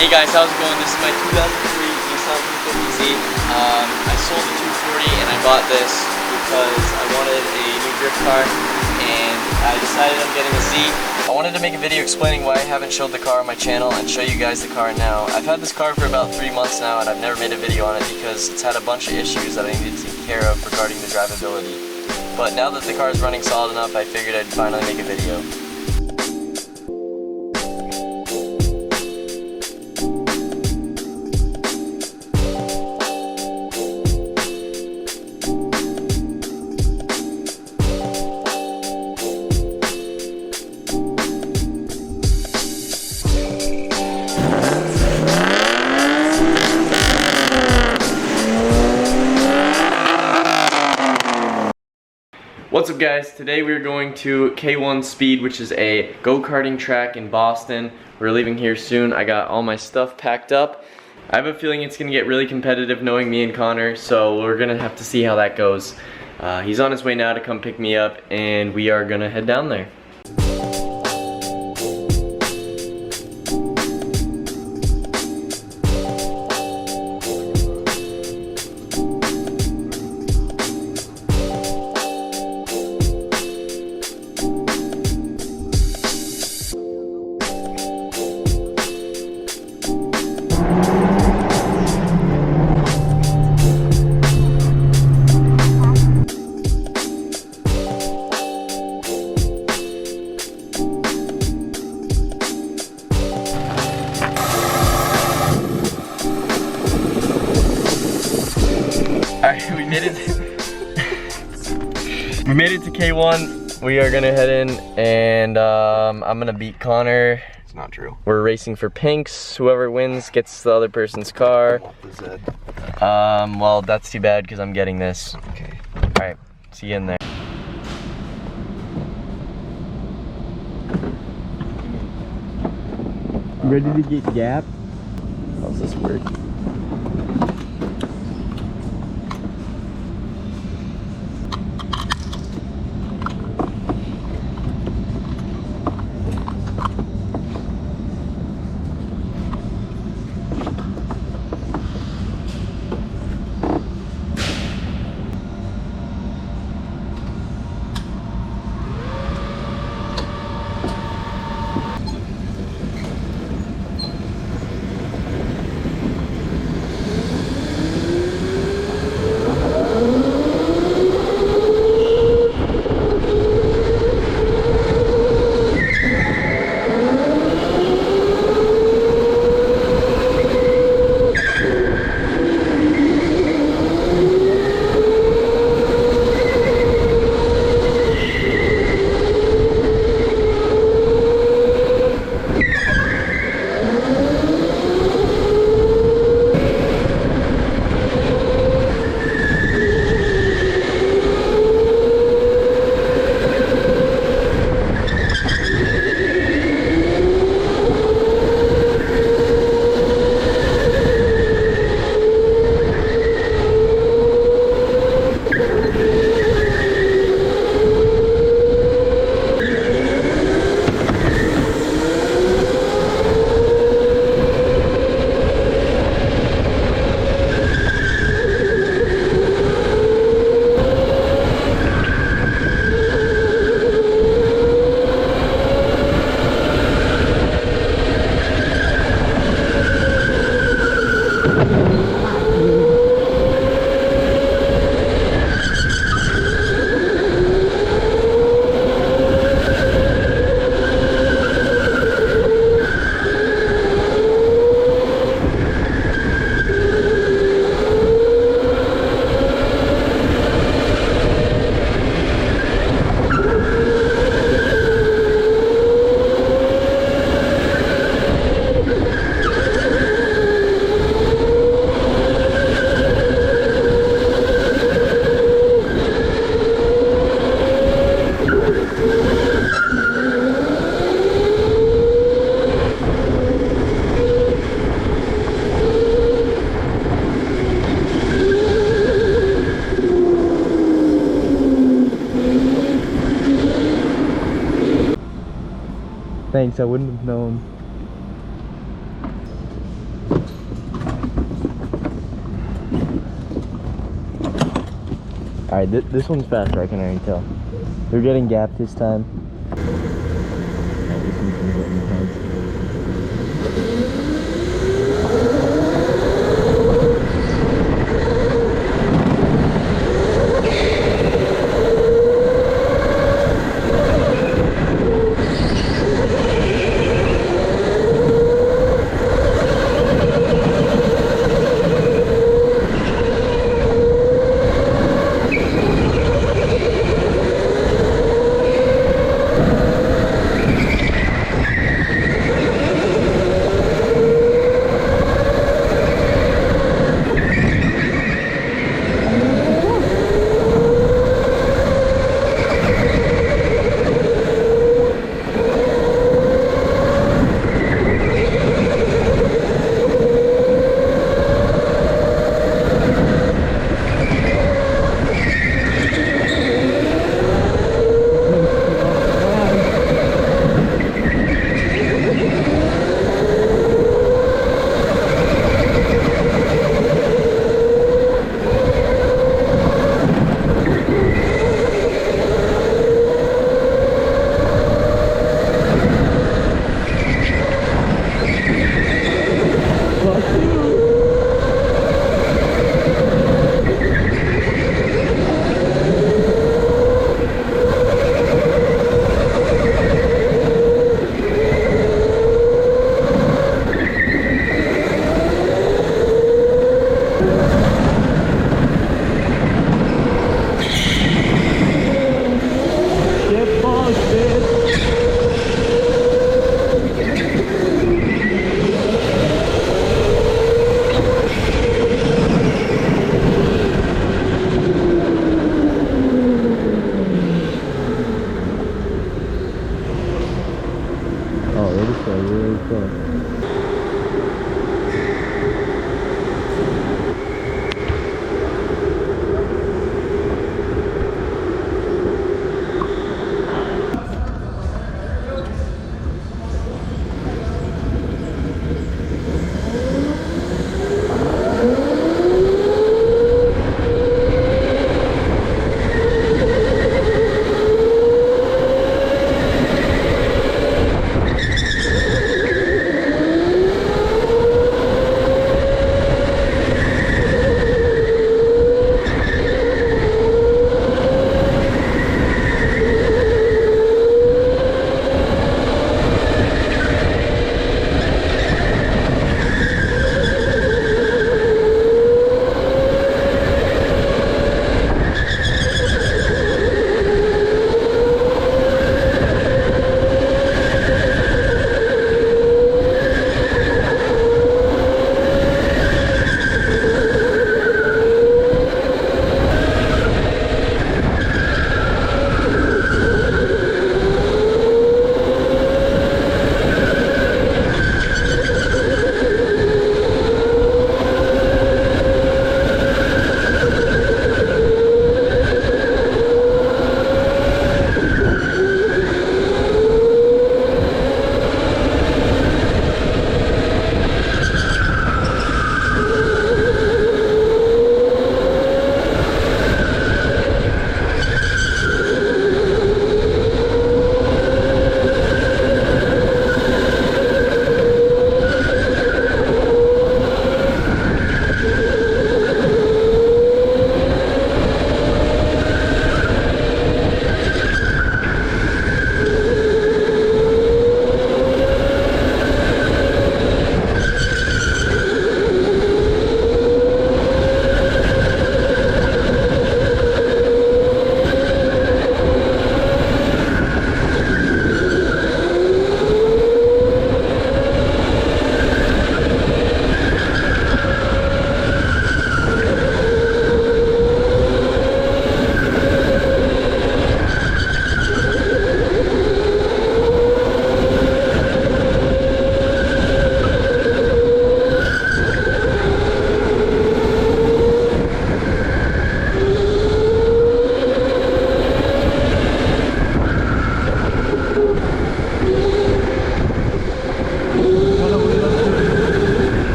Hey guys, how's it going? This is my 2003 Nissan 250Z. I sold the 240 and I bought this because I wanted a new drift car and I decided I'm getting a Z. I wanted to make a video explaining why I haven't showed the car on my channel and show you guys the car now. I've had this car for about 3 months now and I've never made a video on it because it's had a bunch of issues that I needed to take care of regarding the drivability. But now that the car is running solid enough, I figured I'd finally make a video. What's up guys, today we're going to K1 Speed, which is a go-karting track in Boston. We're leaving here soon. I got all my stuff packed up. I have a feeling it's gonna get really competitive knowing me and Connor, so we're gonna have to see how that goes. He's on his way now to come pick me up and we are gonna head down there. Alright, we made it to K1. We are gonna head in and I'm gonna beat Connor. It's not true. We're racing for pinks. Whoever wins gets the other person's car. Well, that's too bad because I'm getting this. Okay. Alright, see you in there. Ready to get gapped? How's this work? Thanks, I wouldn't have known. Alright, this one's faster, I can already tell. They're getting gapped this time. This one's gonna get intense.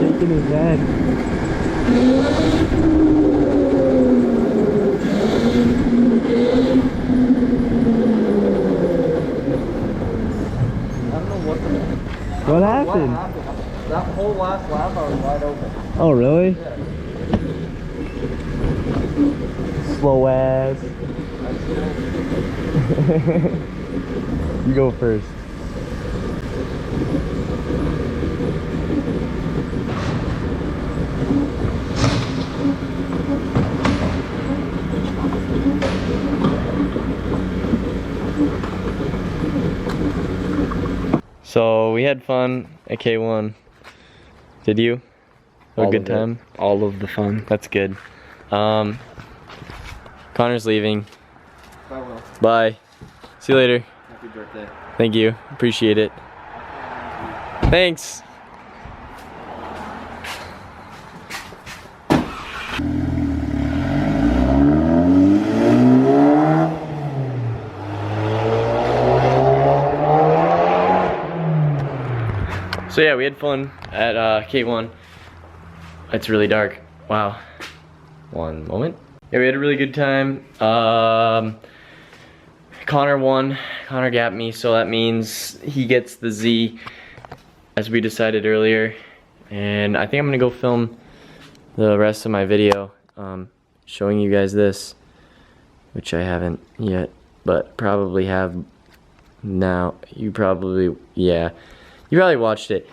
Shaking his head. What happened? That whole last lap I was wide open. Oh, really? Yeah. Slow ass. You go first. So we had fun at K1. Did you? Have a good time? All of the fun. That's good. Connor's leaving. Farewell. Bye. See you later. Happy birthday. Thank you. Appreciate it. Thanks. So yeah, we had fun at K1. It's really dark. Wow. One moment. Yeah, we had a really good time. Connor won. Connor got me, so that means he gets the Z, as we decided earlier. And I think I'm gonna go film the rest of my video, showing you guys this, which I haven't yet, but probably have now. You probably, yeah, you probably watched it.